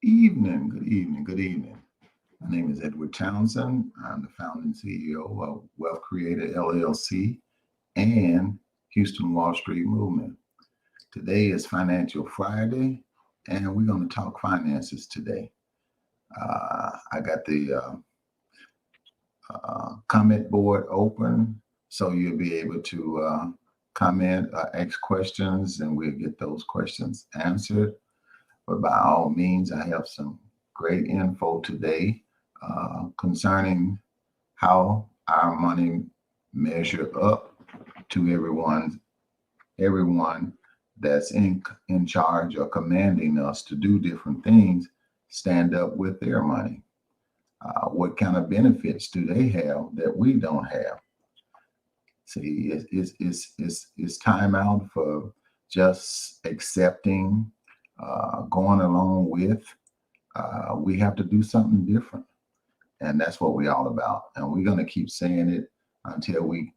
Evening, good evening, good evening. My name is Edward Townsend. I'm the founding CEO of Wealth Creator LLC and Houston Wall Street Movement. Today is Financial Friday, and we're going to talk finances today. I got the comment board open, so you'll be able to comment, ask questions, and we'll get those questions answered. But by all means, I have some great info today concerning how our money measure up to everyone that's in charge or commanding us to do different things, stand up with their money. What kind of benefits do they have that we don't have? See, it's time out for just accepting, going along with. We have to do something different, and that's what we're all about. And we're going to keep saying it until we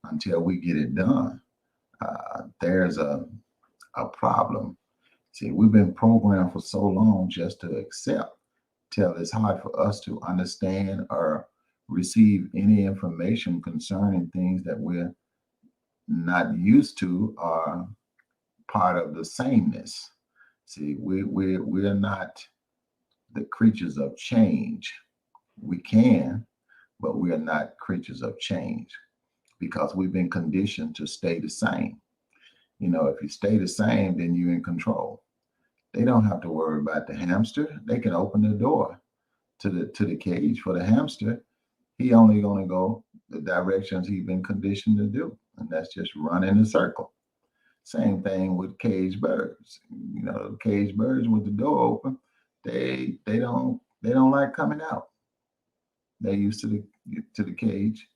get it done. There's a problem. See, we've been programmed for so long just to accept, till it's hard for us to understand or receive any information concerning things that we're not used to or part of the sameness. See, we're not the creatures of change. We can, but we are not creatures of change because we've been conditioned to stay the same. If you stay the same, then you're in control. They don't have to worry about the hamster. They can open the door to the cage for the hamster. He only gonna go the directions he's been conditioned to do, and that's just run in a circle. Same thing with caged birds. Caged birds with the door open, they don't like coming out. They're used to the cage,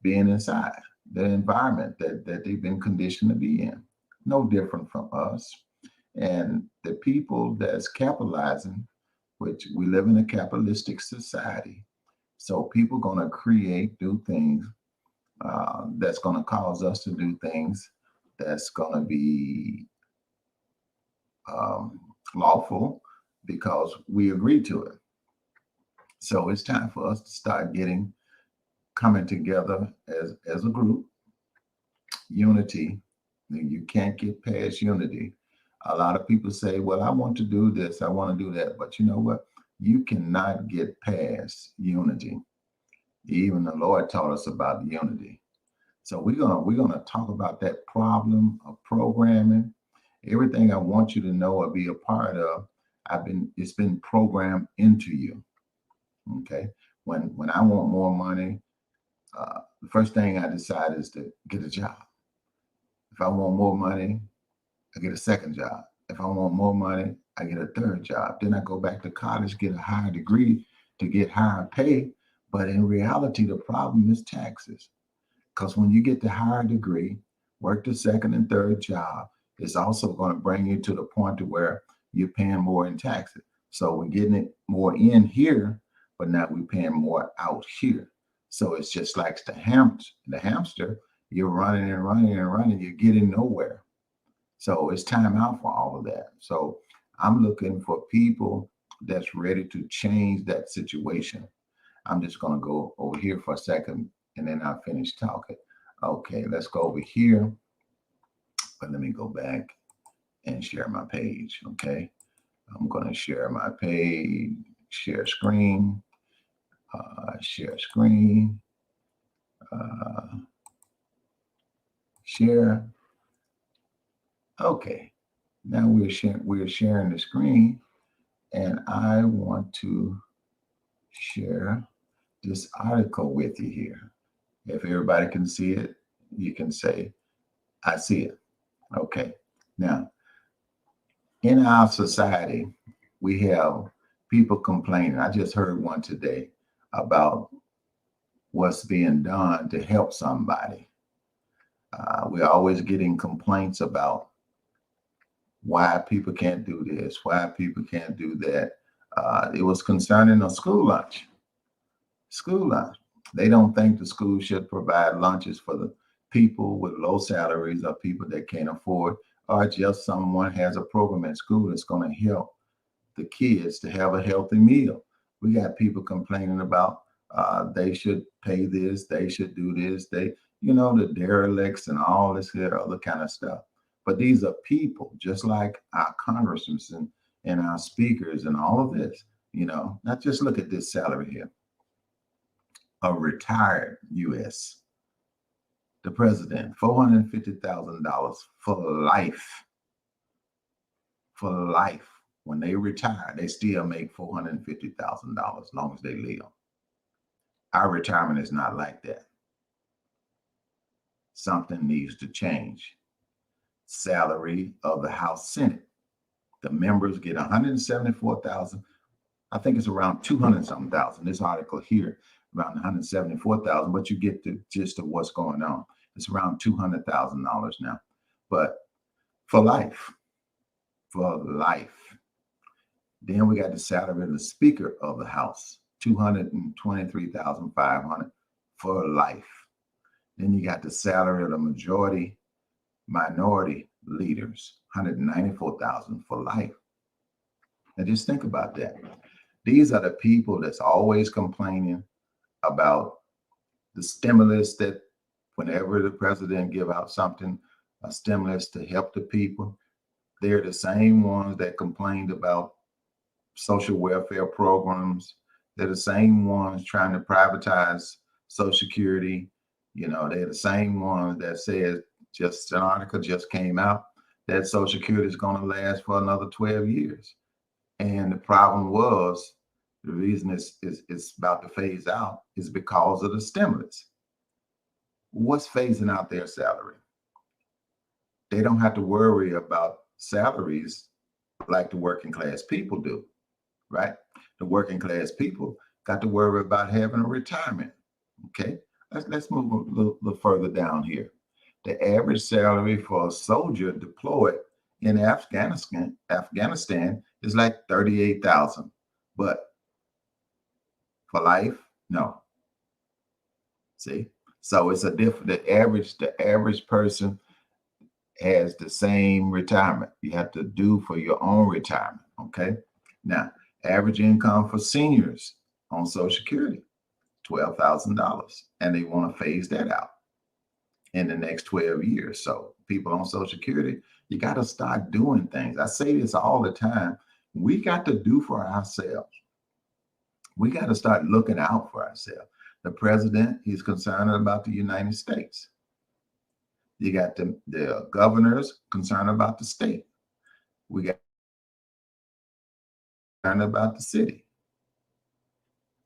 being inside the environment that they've been conditioned to be in. No different from us. And the people that's capitalizing, which we live in a capitalistic society, so people gonna create, do things that's gonna cause us to do things that's gonna be um, lawful because we agree to it. So it's time for us to start coming together as a group, unity. You can't get past unity. A lot of people say, well, I want to do this, I want to do that. But you know what? You cannot get past unity. Even the Lord taught us about unity. So we're gonna talk about that problem of programming. Everything I want you to know or be a part of, it's been programmed into you. Okay. When I want more money, the first thing I decide is to get a job. If I want more money, I get a second job. If I want more money, I get a third job. Then I go back to college, get a higher degree to get higher pay. But in reality, the problem is taxes. Because when you get the higher degree, work the second and third job, it's also going to bring you to the point to where you're paying more in taxes. So we're getting it more in here, but now we're paying more out here. So it's just like the hamster, you're running and running and running, you're getting nowhere. So it's time out for all of that. So I'm looking for people that's ready to change that situation. I'm just going to go over here for a second and then I'll finish talking. Okay, let's go over here. But let me go back and share my page. Okay, I'm going to share my page, share screen, share screen, uh, share. Okay, now we're sharing the screen, and I want to share this article with you here. If everybody can see it, you can say, I see it. Okay. Now, in our society, we have people complaining. I just heard one today about what's being done to help somebody. We're always getting complaints about why people can't do this, why people can't do that. It was concerning a school lunch. School lunch. They don't think the school should provide lunches for the people with low salaries or people that can't afford, or just someone has a program at school that's going to help the kids to have a healthy meal. We got people complaining about they should pay this, they should do this, the derelicts and all this here other kind of stuff. But these are people just like our congressmen and our speakers and all of this, not just look at this salary here. A retired U.S. the president, $450,000 for life. For life. When they retire, they still make $450,000 as long as they live. Our retirement is not like that. Something needs to change. Salary of the House Senate. The members get $174,000. I think it's around 200 something thousand. This article here, around 174,000, but you get the gist of what's going on. It's around $200,000 now. But for life. Then we got the salary of the Speaker of the House, $223,500 for life. Then you got the salary of the minority leaders, $194,000 for life. Now just think about that. These are the people that's always complaining about the stimulus that whenever the president give out something, a stimulus to help the people, they're the same ones that complained about social welfare programs. They're the same ones trying to privatize Social Security. They're the same ones that said, just an article just came out that Social Security is going to last for another 12 years. And the problem was, the reason it's about to phase out is because of the stimulus. What's phasing out their salary? They don't have to worry about salaries like the working class people do, right? The working class people got to worry about having a retirement. Okay, let's move a little further down here. The average salary for a soldier deployed in Afghanistan is like $38,000, but for life, no. See, so it's a different. The average person has the same retirement you have to do for your own retirement. Okay, now average income for seniors on Social Security, $12,000, and they want to phase that out in the next 12 years. So people on Social Security, you got to start doing things. I say this all the time. We got to do for ourselves. We got to start looking out for ourselves. The president, he's concerned about the United States. You got the governors concerned about the state. We got concerned about the city.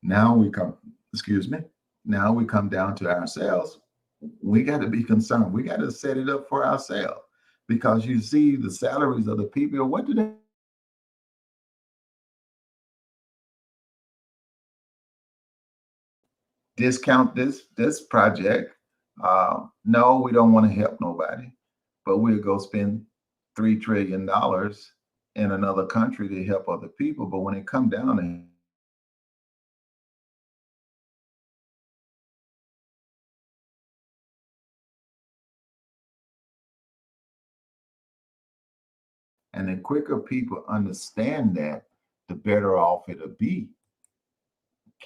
Now we come down to ourselves. We got to be concerned. We got to set it up for ourselves, because you see the salaries of the people. What do they discount this project? No, we don't want to help nobody, but we'll go spend $3 trillion in another country to help other people. But when it come down to and the quicker people understand that, the better off it'll be.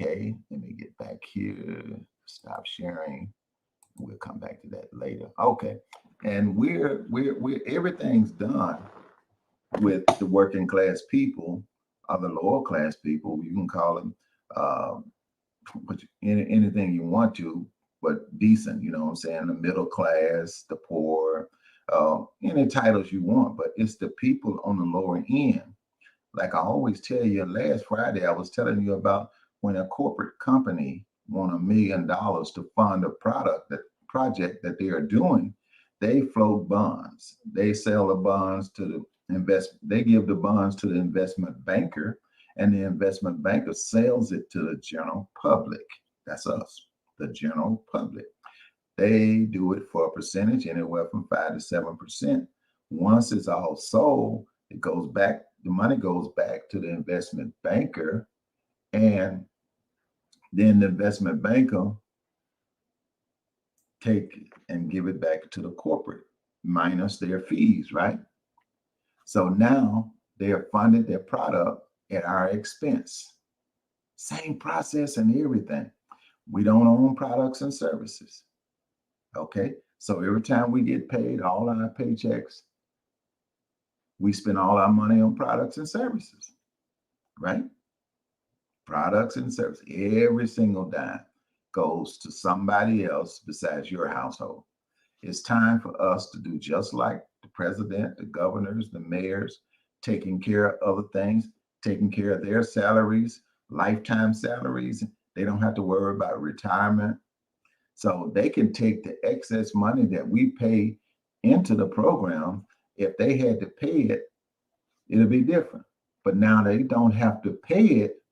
Okay, let me get back here. Stop sharing. We'll come back to that later. Okay, and we're everything's done with the working class people, or the lower class people. You can call them anything you want to, but decent. You know what I'm saying? The middle class, the poor, any titles you want. But it's the people on the lower end. Like I always tell you, last Friday I was telling you about when a corporate company want $1 million to fund a project that they are doing, they float bonds. They sell the bonds to they give the bonds to the investment banker, and the investment banker sells it to the general public. That's us, the general public. They do it for a percentage, anywhere from 5 to 7%. Once it's all sold, it goes back, the money goes back to the investment banker, and then the investment banker take and give it back to the corporate minus their fees, right? So now they have funded their product, at our expense. Same process and everything. We don't own products and services. Okay. So every time we get paid, all our paychecks, we spend all our money on products and services, right? Products and services. Every single dime goes to somebody else besides your household. It's time for us to do just like the president, the governors, the mayors, taking care of other things, taking care of their salaries, lifetime salaries. They don't have to worry about retirement. So they can take the excess money that we pay into the program. If they had to pay it, it'll be different. But now they don't have to pay it.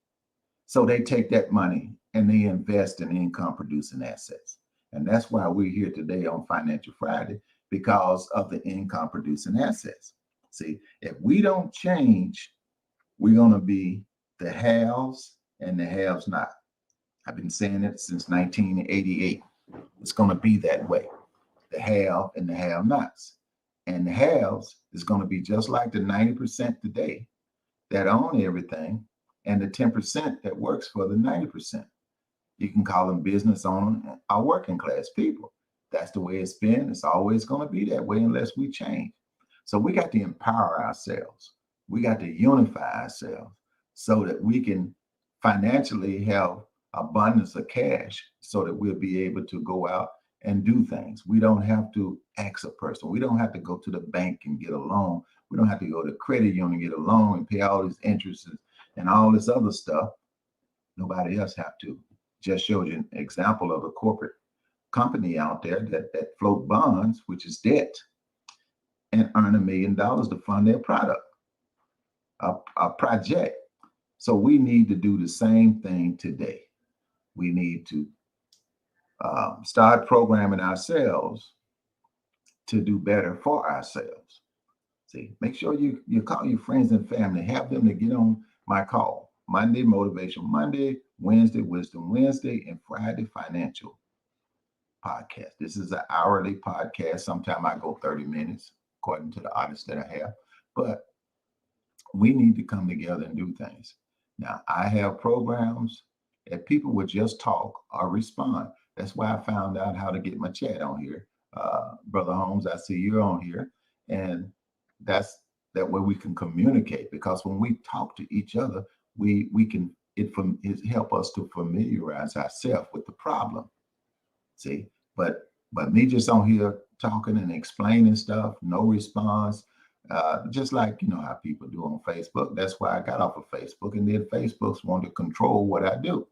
So they take that money and they invest in income producing assets. And that's why we're here today on Financial Friday, because of the income producing assets. See, if we don't change, we're going to be the haves and the haves not. I've been saying it since 1988. It's going to be that way, the have and the have nots. And the haves is going to be just like the 90% today that own everything, and the 10% that works for the 90%. You can call them business owners or working class people. That's the way it's been. It's always going to be that way unless we change. So we got to empower ourselves. We got to unify ourselves so that we can financially have abundance of cash so that we'll be able to go out and do things. We don't have to ask a person. We don't have to go to the bank and get a loan. We don't have to go to credit union and get a loan and pay all these interests and all this other stuff. Nobody else have to. Just showed you an example of a corporate company out there that float bonds, which is debt, and earn $1 million to fund their product, a project. So we need to do the same thing today. We need to start programming ourselves to do better for ourselves. See, make sure you call your friends and family, have them to get on my call. Monday, Motivation Monday, Wednesday, Wisdom Wednesday, and Friday, Financial Podcast. This is an hourly podcast. Sometimes I go 30 minutes, according to the artists that I have. But we need to come together and do things. Now, I have programs that people would just talk or respond. That's why I found out how to get my chat on here. Brother Holmes, I see you're on here. And that's that way we can communicate, because when we talk to each other, we can it help us to familiarize ourselves with the problem. See, but me just on here talking and explaining stuff, no response. Just like how people do on Facebook. That's why I got off of Facebook, and then Facebook's want to control what I do.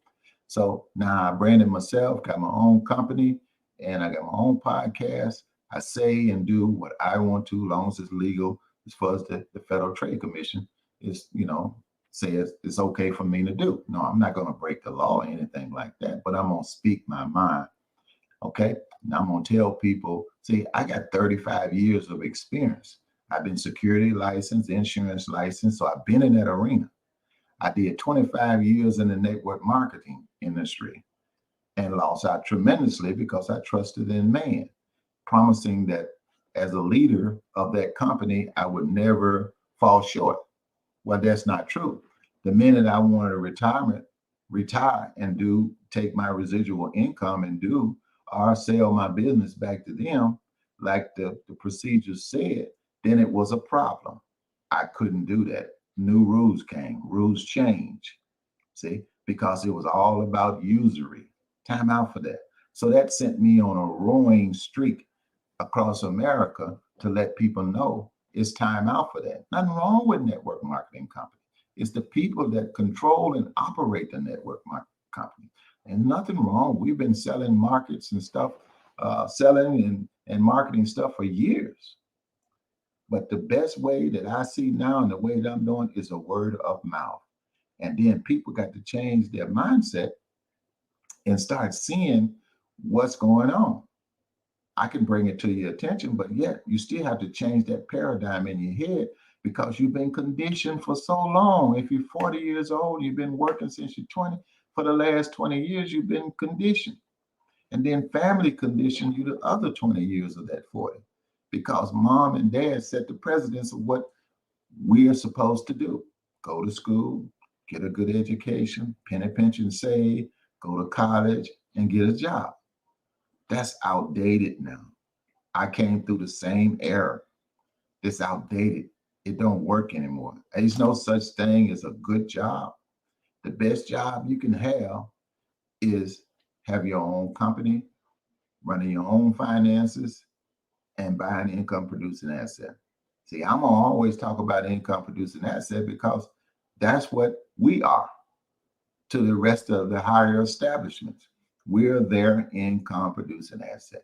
So now I branded myself, got my own company, and I got my own podcast. I say and do what I want to, as long as it's legal, as far as the Federal Trade Commission is, says it's okay for me to do. No, I'm not going to break the law or anything like that, but I'm going to speak my mind. Okay. Now I'm going to tell people, see, I got 35 years of experience. I've been security licensed, insurance licensed. So I've been in that arena. I did 25 years in the network marketing industry and lost out tremendously because I trusted in man, promising that as a leader of that company, I would never fall short. Well, that's not true. The minute I wanted to retire and take my residual income and or sell my business back to them, like the procedures said, then it was a problem. I couldn't do that. New rules came, rules changed. See, because it was all about usury. Time out for that. So that sent me on a rowing streak across America to let people know it's time out for that. Nothing wrong with network marketing company. It's the people that control and operate the network marketing company. And nothing wrong. We've been selling markets and stuff, selling and marketing stuff for years. But the best way that I see now and the way that I'm doing is a word of mouth. And then people got to change their mindset and start seeing what's going on. I can bring it to your attention, but yet you still have to change that paradigm in your head, because you've been conditioned for so long. If you're 40 years old, you've been working since you're 20. For the last 20 years, you've been conditioned. And then family conditioned you the other 20 years of that 40, because mom and dad set the precedence of what we are supposed to do. go to school, get a good education, penny pension save, go to college, and get a job. That's outdated now. I came through the same era. It's outdated. It don't work anymore. There's no such thing as a good job. The best job you can is have your own company, running your own finances, and buy an income producing asset. See, I'm gonna always talk about income producing asset because that's what we are to the rest of the higher establishments. We're their income producing asset.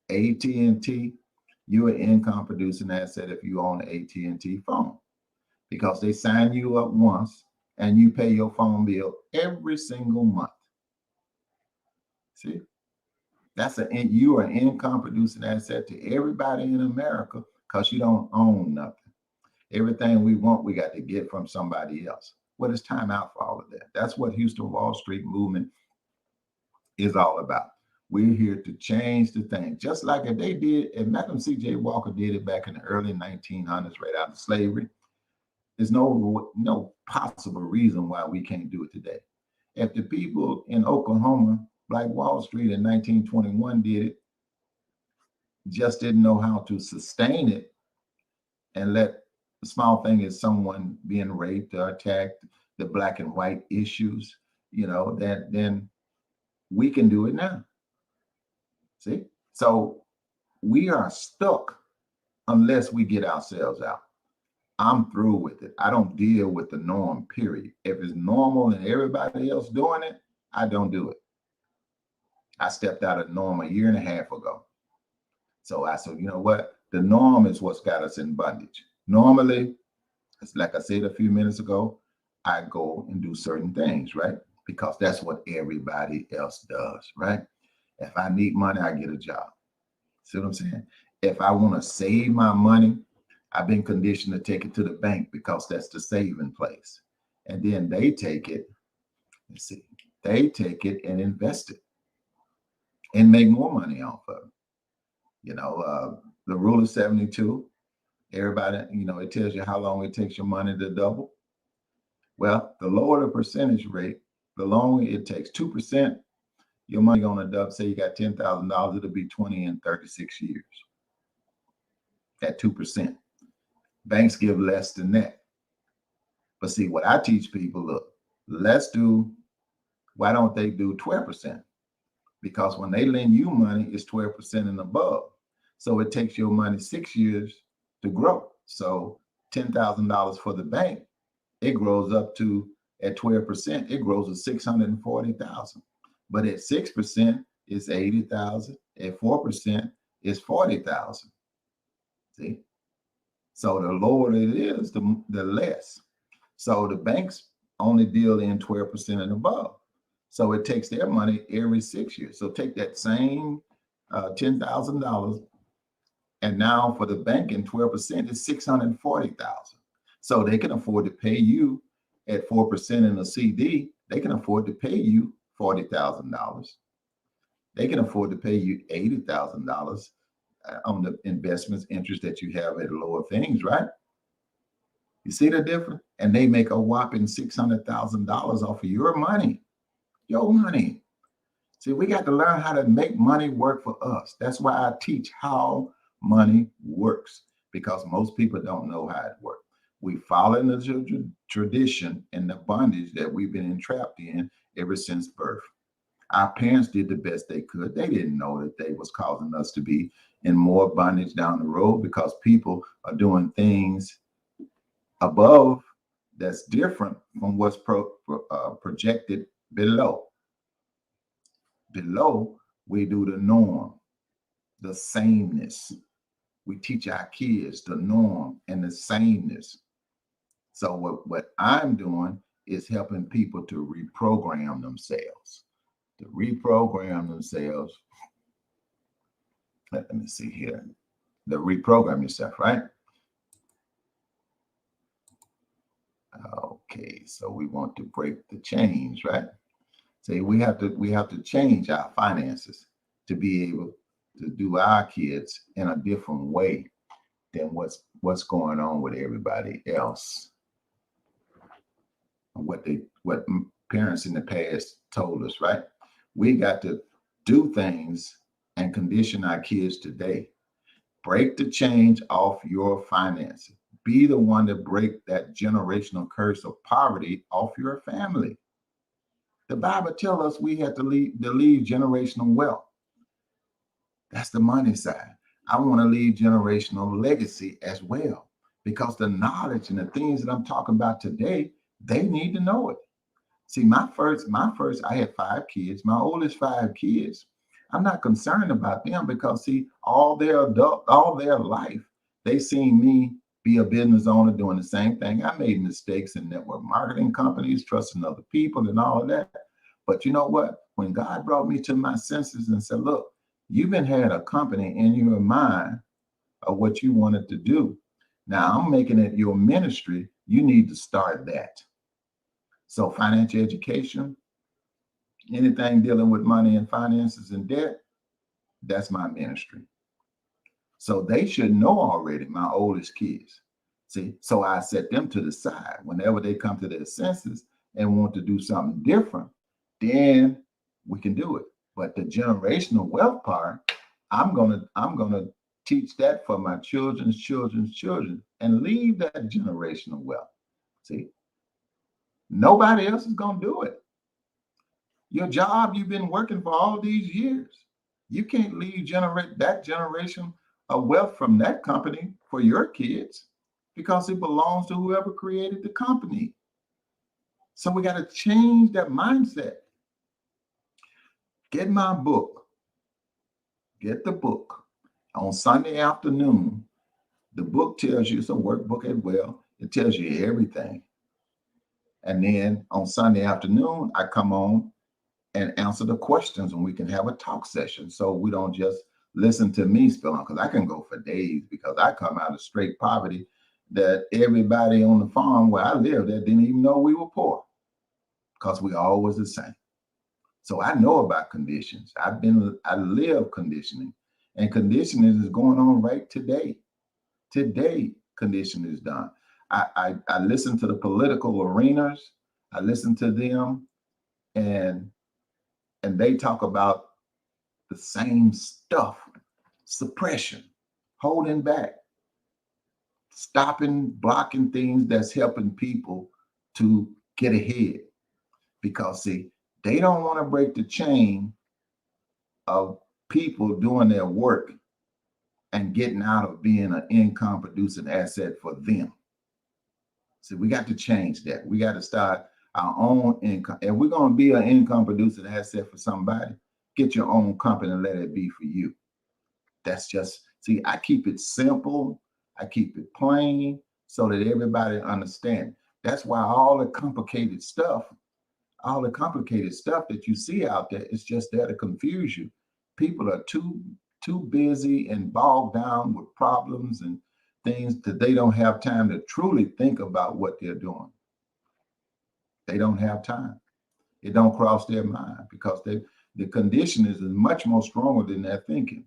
AT&T, you're an income producing asset if you own an AT&T phone because they sign you up once and you pay your phone bill every single month. See, you are an income producing asset to everybody in America because you don't own nothing. Everything we want, we got to get from somebody else. Well, it's time out for all of that. That's what Houston Wall Street movement is all about. We're here to change the thing, just like if they did, if Malcolm C.J. Walker did it back in the early 1900s, right out of slavery. There's no possible reason why we can't do it today. If the people in Oklahoma, Black Wall Street in 1921 did it, just didn't know how to sustain it and let the small thing is someone being raped or attacked, the black and white issues, then we can do it now. See? So we are stuck unless we get ourselves out. I'm through with it. I don't deal with the norm, period. If it's normal and everybody else doing it, I don't do it. I stepped out of norm a year and a half ago. So I said, you know what? The norm is what's got us in bondage. Normally, it's like I said a few minutes ago, I go and do certain things, right? Because that's what everybody else does, right? If I need money, I get a job. See what I'm saying? If I want to save my money, I've been conditioned to take it to the bank because that's the saving place. And then they take it, they take it and invest it and make more money off of it. The rule of 72, everybody, it tells you how long it takes your money to double. Well, the lower the percentage rate, the longer it takes. 2%, your money on a double. Say you got $10,000, it'll be 20 in 36 years. At 2%. Banks give less than that. But see, what I teach people, look, why don't they do 12%? Because when they lend you money, it's 12% and above. So it takes your money 6 years to grow. So $10,000 for the bank, it grows up to, at 12%, it grows to 640,000. But at 6%, it's 80,000. At 4%, it's 40,000. See? So the lower it is, the less. So the banks only deal in 12% and above. So it takes their money every 6 years. So take that same $10,000, and now for the banking, 12% is 640,000. So they can afford to pay you at 4% in a CD. They can afford to pay you $40,000. They can afford to pay you $80,000 on the investments interest that you have at lower things, right? You see the difference? And they make a whopping $600,000 off of your money. Your money. See, we got to learn how to make money work for us. That's why I teach how money works, because most people don't know how it works. We follow in the tradition and the bondage that we've been entrapped in ever since birth. Our parents did the best they could. They didn't know that they was causing us to be in more bondage down the road, because people are doing things above that's different from what's projected below. Below, we do the norm, the sameness. We teach our kids the norm and the sameness. So what I'm doing is helping people to reprogram themselves. Let me see here. To reprogram yourself, right? Okay, so we want to break the chains, right? See, we have to change our finances to be able to do our kids in a different way than what's going on with everybody else. what parents in the past told us, right? We got to do things and condition our kids today. Break the change off your finances. Be the one to break that generational curse of poverty off your family. The Bible tells us we have to leave generational wealth. That's the money side. I want to leave generational legacy as well, because the knowledge and the things that I'm talking about today, they need to know it. See, I had 5 kids. My oldest 5 kids, I'm not concerned about them because see, all their life, they seen me be a business owner doing the same thing. I made mistakes in network marketing companies, trusting other people and all of that. But you know what? When God brought me to my senses and said, look, you've been had a company in your mind of what you wanted to do. Now I'm making it your ministry. You need to start that. So financial education, anything dealing with money and finances and debt, that's my ministry. So they should know already, my oldest kids. See, so I set them to the side. Whenever they come to their senses and want to do something different, then we can do it. But the generational wealth part, I'm gonna teach that for my children's children's children and leave that generational wealth. See, nobody else is gonna do it. Your job you've been working for all these years. You can't generate that generation of wealth from that company for your kids because it belongs to whoever created the company. So we got to change that mindset. Get my book. Get the book. On Sunday afternoon, the book tells you, it's a workbook as well. It tells you everything. And then on Sunday afternoon, I come on and answer the questions and we can have a talk session. So we don't just listen to me spill on, because I can go for days because I come out of straight poverty that everybody on the farm where I lived at didn't even know we were poor because we all was the same. So I know about conditions. I live conditioning, and conditioning is going on right today. Today, conditioning is done. I listen to the political arenas. I listen to them, and they talk about the same stuff: suppression, holding back, stopping, blocking things that's helping people to get ahead. Because see, they don't want to break the chain of people doing their work and getting out of being an income producing asset for them. So we got to change that. We got to start our own income. If we're going to be an income producing asset for somebody, get your own company and let it be for you. That's just, see, I keep it simple. I keep it plain so that everybody understands. That's why all the complicated stuff that you see out there is just there to confuse you. People are too busy and bogged down with problems and things that they don't have time to truly think about what they're doing. They don't have time. It don't cross their mind because the condition is much more stronger than their thinking.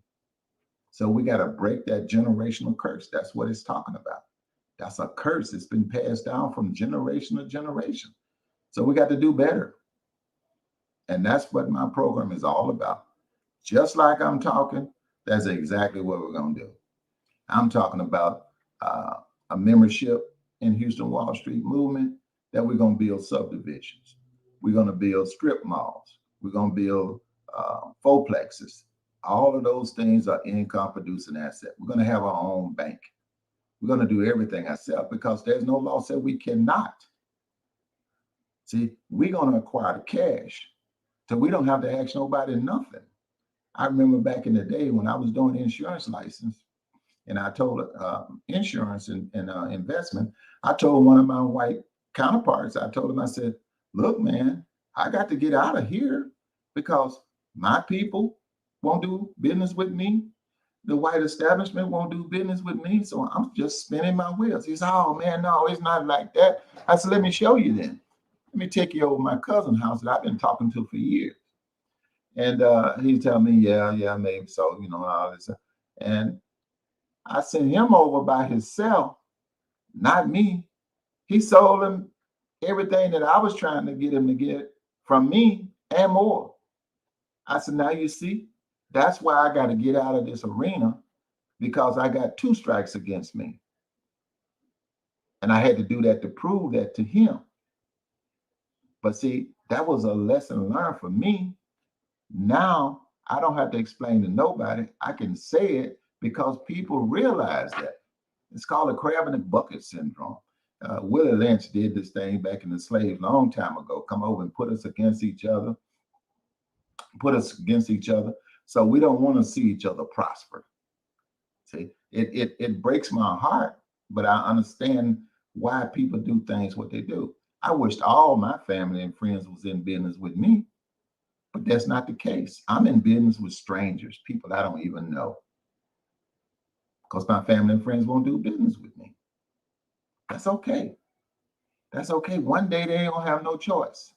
So we got to break that generational curse. That's what it's talking about. That's a curse. It's been passed down from generation to generation. So we got to do better. And that's what my program is all about. Just like I'm talking, that's exactly what we're going to do. I'm talking about a membership in Houston Wall Street movement that we're going to build subdivisions. We're going to build strip malls. We're going to build fourplexes. All of those things are income producing asset. We're going to have our own bank. We're going to do everything ourselves because there's no law said we cannot. See, we're going to acquire the cash so we don't have to ask nobody nothing. I remember back in the day when I was doing insurance license and I told insurance and investment, I told one of my white counterparts, I told him, I said, look, man, I got to get out of here because my people won't do business with me. The white establishment won't do business with me. So I'm just spinning my wheels. He said, oh man, no, it's not like that. I said, let me show you then. Let me take you over my cousin's house that I've been talking to for years. And he tell me, yeah, maybe so, all this. And I sent him over by himself, not me. He sold him everything that I was trying to get him to get from me and more. I said, now you see, that's why I got to get out of this arena, because I got 2 strikes against me. And I had to do that to prove that to him. But see, that was a lesson learned for me. Now I don't have to explain to nobody. I can say it because people realize that. It's called a crab in the bucket syndrome. Willie Lynch did this thing back in the slaves long time ago. Come over and put us against each other. So we don't want to see each other prosper. See, it breaks my heart, but I understand why people do things what they do. I wished all my family and friends was in business with me, but that's not the case. I'm in business with strangers, people I don't even know, because my family and friends won't do business with me. That's okay. That's okay. One day they don't have no choice,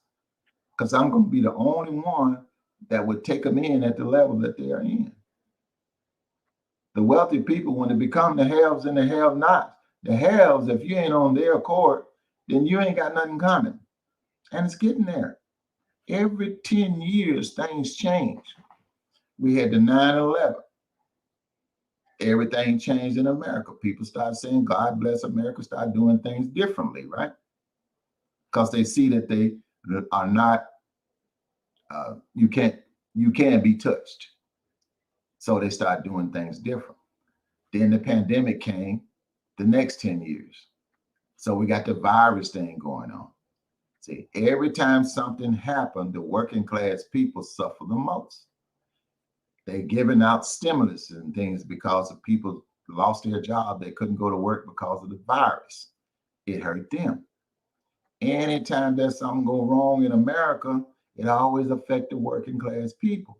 because I'm going to be the only one that would take them in at the level that they are in. The wealthy people, when they become the haves and the have-nots, the haves, if you ain't on their accord, then you ain't got nothing coming. And it's getting there. Every 10 years, things change. We had the 9/11. Everything changed in America. People start saying, God bless America, start doing things differently, right? Because they see that they are not, you can't be touched. So they start doing things different. Then the pandemic came the next 10 years. So we got the virus thing going on. See, every time something happened, the working class people suffer the most. They're giving out stimulus and things because of people lost their job. They couldn't go to work because of the virus. It hurt them. Anytime there's something go wrong in America, it always affects the working class people.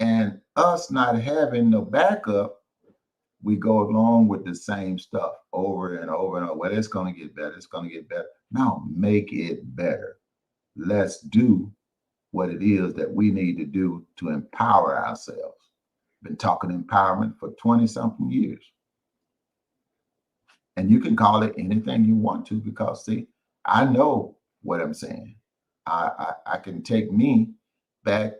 And us not having no backup, we go along with the same stuff over and over and over. Well, it's going to get better. It's going to get better. No, make it better. Let's do what it is that we need to do to empower ourselves. Been talking empowerment for 20 something years. And you can call it anything you want to, because see, I know what I'm saying. I can take me back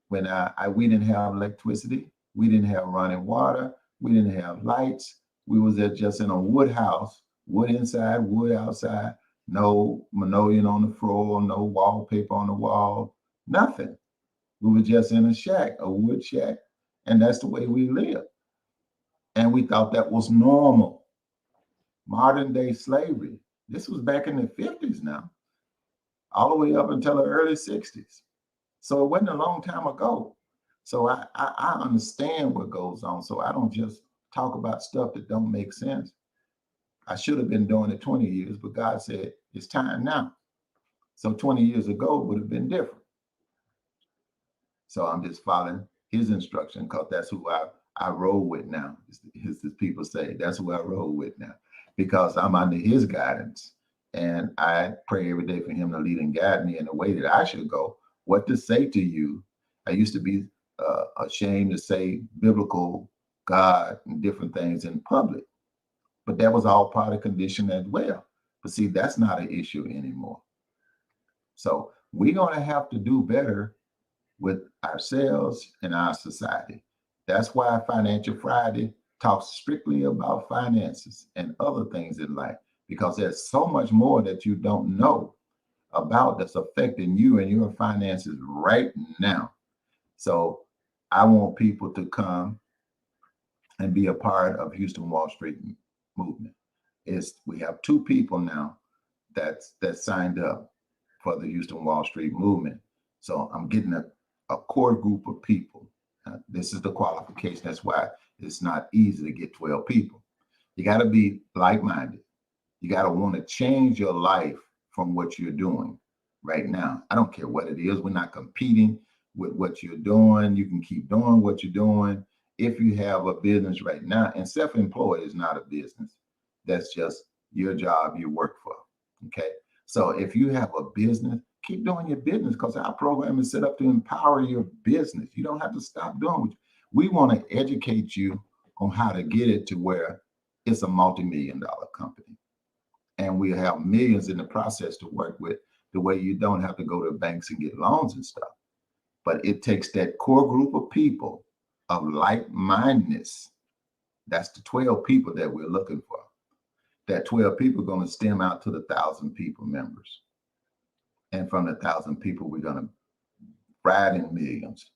when we didn't have electricity. We didn't have running water. We didn't have lights. We was just in a wood house, wood inside, wood outside, no linoleum on the floor, no wallpaper on the wall, nothing. We were just in a shack, a wood shack, and that's the way we lived. And we thought that was normal. Modern day slavery, this was back in the 50s now, all the way up until the early 60s. So it wasn't a long time ago. So I understand what goes on. So I don't just talk about stuff that don't make sense. I should have been doing it 20 years, but God said it's time now. So 20 years ago would have been different. So I'm just following his instruction, because that's who I roll with now. As people say, that's who I roll with now, because I'm under his guidance. And I pray every day for him to lead and guide me in the way that I should go, what to say to you. I used to be ashamed to say biblical God and different things in public, but that was all part of condition as well. But see, that's not an issue anymore. So we're going to have to do better with ourselves and our society. That's why Financial Friday talks strictly about finances and other things in life, because there's so much more that you don't know about that's affecting you and your finances right now. So I want people to come and be a part of Houston Wall Street movement. We have 2 people now that signed up for the Houston Wall Street movement. So I'm getting a core group of people. This is the qualification. That's why it's not easy to get 12 people. You got to be like-minded. You got to want to change your life from what you're doing right now. I don't care what it is. We're not competing with what you're doing. You can keep doing what you're doing. If you have a business right now, and self-employed is not a business. That's just your job you work for. Okay. So if you have a business, keep doing your business, because our program is set up to empower your business. You don't have to stop doing it. We want to educate you on how to get it to where it's a multi-million-dollar company. and we have millions in the process to work with, the way you don't have to go to banks and get loans and stuff. But it takes that core group of people of like-mindedness. That's the 12 people that we're looking for. That 12 people are going to stem out to the 1,000 people members. And from the 1,000 people, we're going to ride in millions.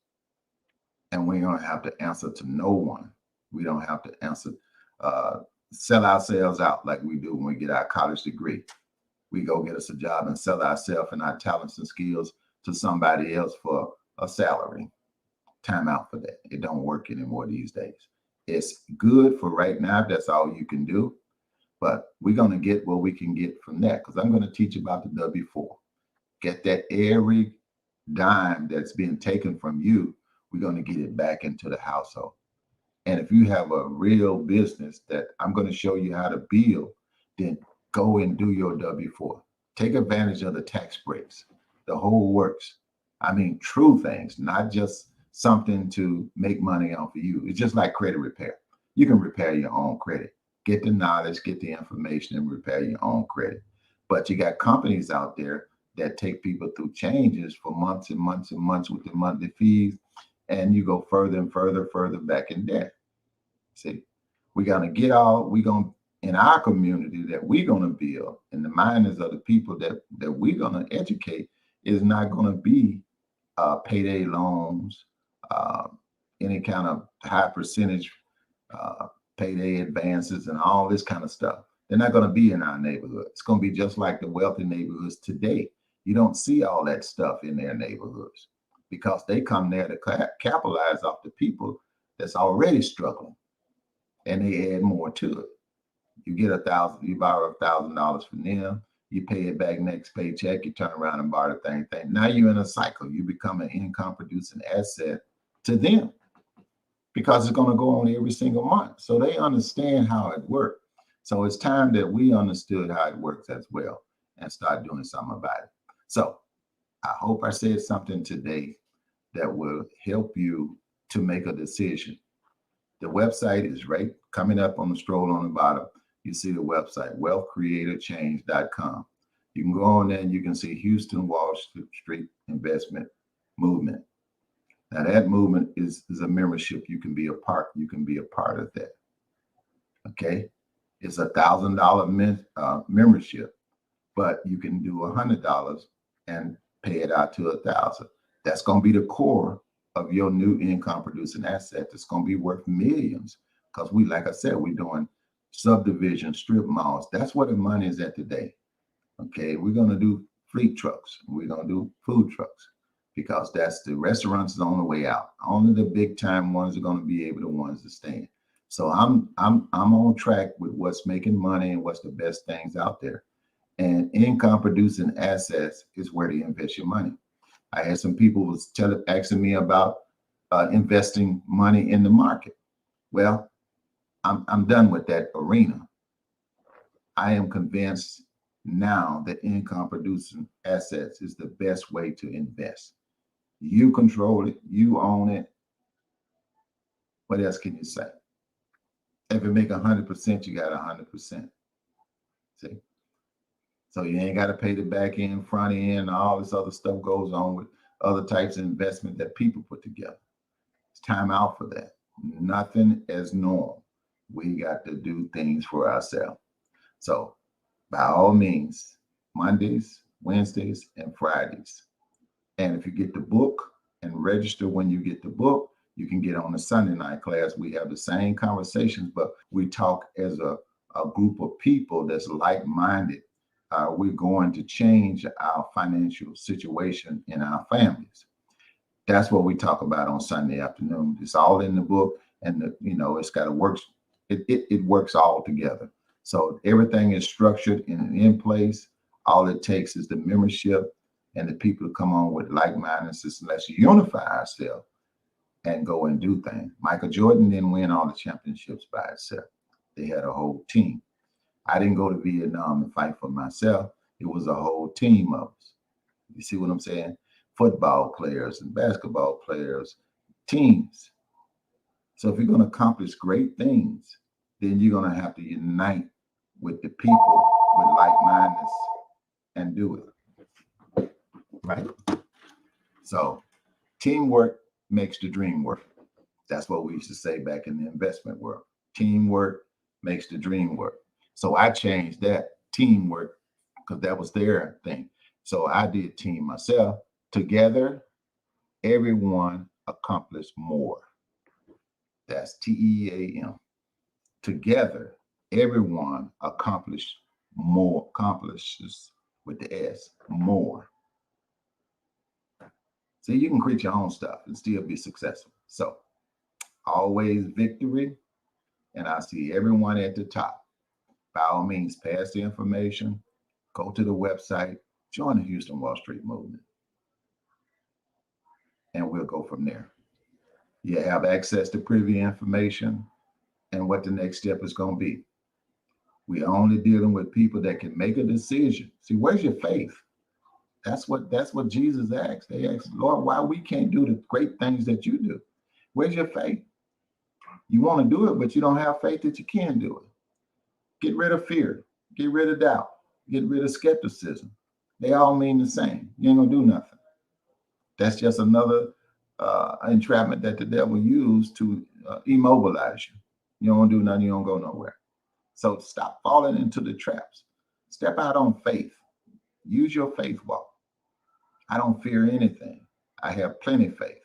And we don't have to answer to no one. We don't have to answer, sell ourselves out like we do when we get our college degree. We go get us a job and sell ourselves and our talents and skills to somebody else for a salary. Time out for that. It don't work anymore these days. It's good for right now. That's all you can do. But we're going to get what we can get from that, because I'm going to teach about the W-4. Get that every dime that's being taken from you, we're going to get it back into the household. And if you have a real business that I'm going to show you how to build, then go and do your W-4. Take advantage of the tax breaks, the whole works. I mean, true things, not just something to make money off of you. It's just like credit repair. You can repair your own credit. Get the knowledge, get the information, and repair your own credit. But you got companies out there that take people through changes for months and months and months with the monthly fees, and you go further and further back in debt. See, we're going to in our community that we're going to build, in the minds of the people that we're going to educate, is not going to be payday loans, any kind of high percentage payday advances and all this kind of stuff. They're not going to be in our neighborhood. It's going to be just like the wealthy neighborhoods today. You don't see all that stuff in their neighborhoods because they come there to capitalize off the people that's already struggling, and they add more to it. You get $1,000, you borrow $1,000 from them, you pay it back next paycheck, you turn around and borrow the thing. Now you're in a cycle. You become an income producing asset to them because it's going to go on every single month. So they understand how it works. So it's time that we understood how it works as well and start doing something about it. So I hope I said something today that will help you to make a decision. The website is right coming up on the scroll on the bottom. You see the website, wealthcreatorchange.com. You can go on there and you can see Houston Wall Street Investment Movement. Now that movement is a membership. You can be a part. You can be a part of that. Okay, it's $1,000 membership, but you can do $100 and pay it out to $1,000. That's going to be the core of your new income producing asset. That's going to be worth millions, because we, like I said, we're doing subdivision strip malls. That's where the money is at today. Okay, we're going to do fleet trucks. We're going to do food trucks, because that's the restaurants is on the way out. Only the big time ones are going to be able, the ones to stand. So I'm on track with what's making money and what's the best things out there. And income producing assets is where to invest your money. I had some people asking me about investing money in the market. Well, I'm done with that arena. I am convinced now that income producing assets is the best way to invest. You control it, you own it. What else can you say? If you make 100%, you got 100%. See? So you ain't got to pay the back end, front end, all this other stuff goes on with other types of investment that people put together. It's time out for that. Nothing as normal. We got to do things for ourselves. So by all means, Mondays, Wednesdays, and Fridays. And if you get the book and register when you get the book, you can get on the Sunday night class. We have the same conversations, but we talk as a group of people that's like-minded. We're going to change our financial situation in our families. That's what we talk about on Sunday afternoon. It's all in the book, and it's got to work. It works all together. So everything is structured and in place. All it takes is the membership and the people to come on with like-mindedness. Let's unify ourselves and go and do things. Michael Jordan didn't win all the championships by himself. They had a whole team. I didn't go to Vietnam and fight for myself. It was a whole team of us. You see what I'm saying? Football players and basketball players, teams. So if you're going to accomplish great things, then you're going to have to unite with the people with like-mindedness and do it. Right? So teamwork makes the dream work. That's what we used to say back in the investment world. Teamwork makes the dream work. So I changed that teamwork because that was their thing. So I did team myself. Together, everyone accomplished more. That's TEAM. Together, everyone accomplishes with the S, more. See, you can create your own stuff and still be successful. So always victory. And I see everyone at the top. By all means, pass the information, go to the website, join the Houston Wall Street movement, and we'll go from there. You have access to privy information and what the next step is going to be. We're only dealing with people that can make a decision. See, where's your faith? That's what Jesus asked. They asked, Lord, why we can't do the great things that you do? Where's your faith? You want to do it, but you don't have faith that you can do it. Get rid of fear. Get rid of doubt. Get rid of skepticism. They all mean the same. You ain't gonna do nothing. That's just another entrapment that the devil used to immobilize you. You don't do nothing. You don't go nowhere. So stop falling into the traps. Step out on faith. Use your faith walk. I don't fear anything. I have plenty of faith.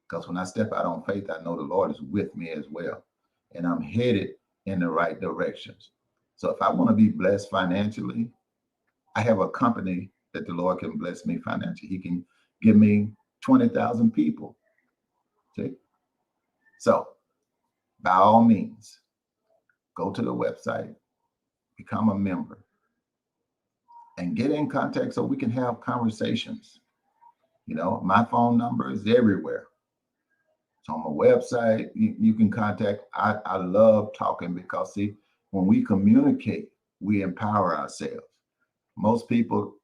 Because when I step out on faith, I know the Lord is with me as well. And I'm headed in the right directions. So if I want to be blessed financially, I have a company that the Lord can bless me financially. He can give me 20,000 people. See? So by all means, go to the website, become a member, and get in contact so we can have conversations. You know, my phone number is everywhere. It's on my website. You can contact. I love talking because, see, when we communicate, we empower ourselves. Most people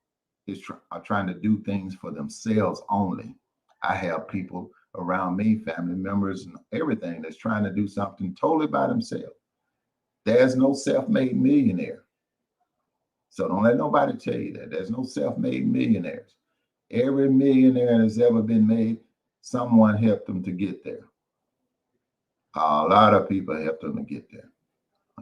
are trying to do things for themselves only. I have people around me, family members, and everything that's trying to do something totally by themselves. There's no self-made millionaire. So don't let nobody tell you that. There's no self-made millionaires. Every millionaire that's ever been made, someone helped them to get there. A lot of people helped them to get there.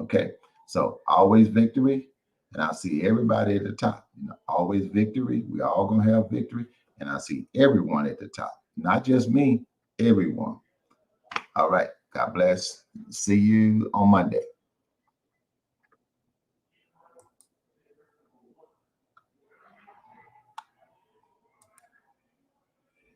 Okay, so always victory. And I see everybody at the top. You know, always victory. We all gonna have victory. And I see everyone at the top. Not just me, everyone. All right. God bless. See you on Monday.